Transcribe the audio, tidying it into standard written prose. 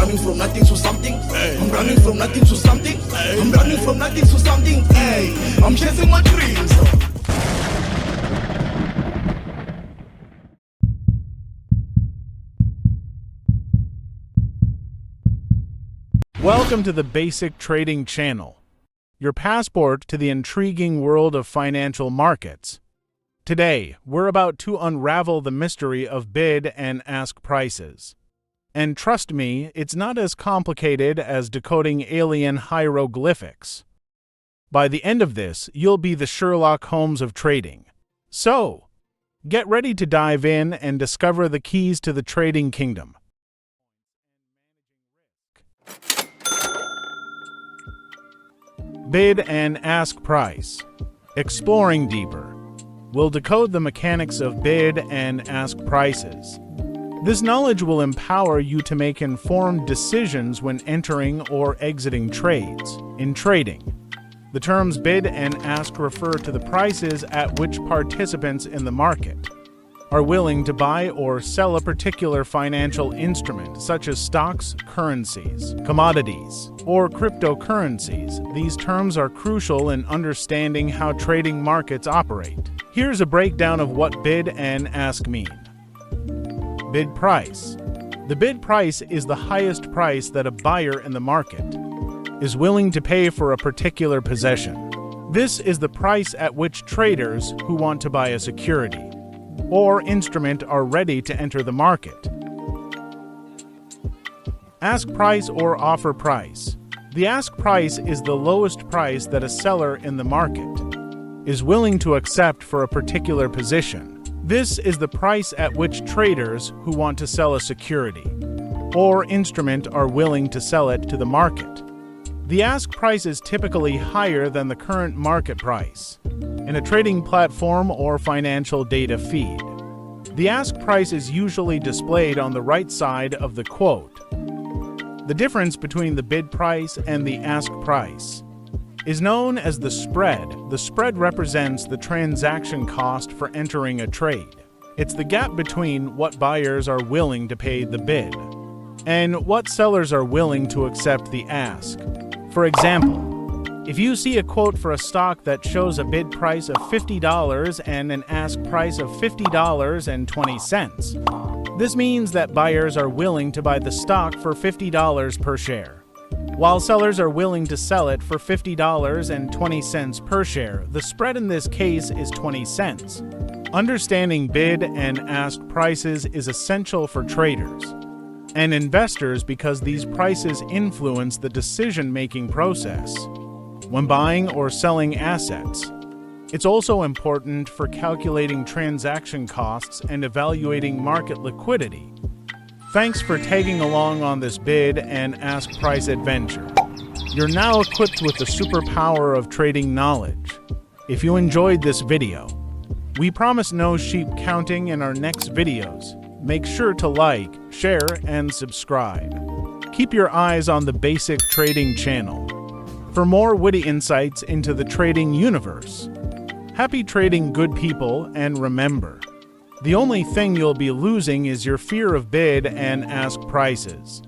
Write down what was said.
running from nothing to something. I'm running from nothing to something. I'm running from nothing to something. I'm chasing my dreams. Welcome to the Basic Trading Channel, your passport to the intriguing world of financial markets. Today, we're about to unravel the mystery of bid and ask prices. And trust me, it's not as complicated as decoding alien hieroglyphics. By the end of this, you'll be the Sherlock Holmes of trading. So, get ready to dive in and discover the keys to the trading kingdom. Bid and ask price. Exploring deeper. We'll decode the mechanics of bid and ask prices. This knowledge will empower you to make informed decisions when entering or exiting trades. In trading, the terms bid and ask refer to the prices at which participants in the market are willing to buy or sell a particular financial instrument, such as stocks, currencies, commodities, or cryptocurrencies. These terms are crucial in understanding how trading markets operate. Here's a breakdown of what bid and ask mean. Bid price. The bid price is the highest price that a buyer in the market is willing to pay for a particular possession. This is the price at which traders who want to buy a security or instrument are ready to enter the market. Ask price or offer price. The ask price is the lowest price that a seller in the market is willing to accept for a particular position. This is the price at which traders who want to sell a security or instrument are willing to sell it to the market. The ask price is typically higher than the current market price in a trading platform or financial data feed. The ask price is usually displayed on the right side of the quote. The difference between the bid price and the ask price is known as the spread. The spread represents the transaction cost for entering a trade. It's the gap between what buyers are willing to pay the bid and what sellers are willing to accept the ask. For example, if you see a quote for a stock that shows a bid price of $50 and an ask price of $50.20, this means that buyers are willing to buy the stock for $50 per share, while sellers are willing to sell it for $50.20 per share. The spread in this case is 20 cents. Understanding bid and ask prices is essential for traders and investors because these prices influence the decision-making process when buying or selling assets. It's also important for calculating transaction costs and evaluating market liquidity. Thanks for tagging along on this bid and ask price adventure. You're now equipped with the superpower of trading knowledge. If you enjoyed this video, we promise no sheep counting in our next videos. Make sure to like, share, and subscribe. Keep your eyes on the Basic Trading Channel for more witty insights into the trading universe. Happy trading, good people, and remember, the only thing you'll be losing is your fear of bid and ask prices.